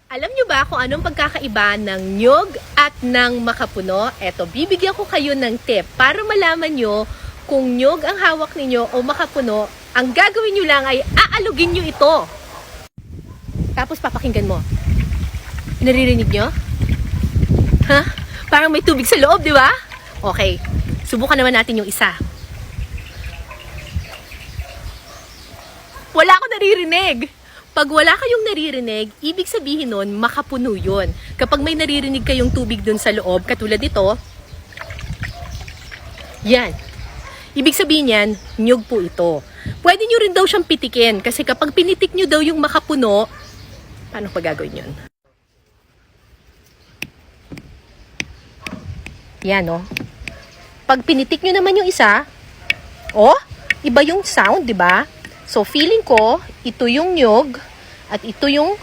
Alam nyo ba kung anong pagkakaiba ng nyog at ng makapuno? Eto, bibigyan ko kayo ng tip para malaman nyo kung nyog ang hawak ninyo o makapuno. Ang gagawin nyo lang ay aalugin nyo ito. Tapos papakinggan mo. Naririnig nyo? Ha? Parang may tubig sa loob, di ba? Okay, subukan naman natin yung isa. Wala akong naririnig. Pag wala kayong naririnig, ibig sabihin nun, makapuno yun. Kapag may naririnig kayong tubig dun sa loob, katulad nito, yan. Ibig sabihin yan, nyog po ito. Pwede nyo rin daw siyang pitikin, kasi kapag pinitik nyo daw yung makapuno, paano pa gagawin yun? Yan, oh. Pag pinitik nyo naman yung isa, oh, iba yung sound, di ba? So, feeling ko, ito yung nyog at ito yung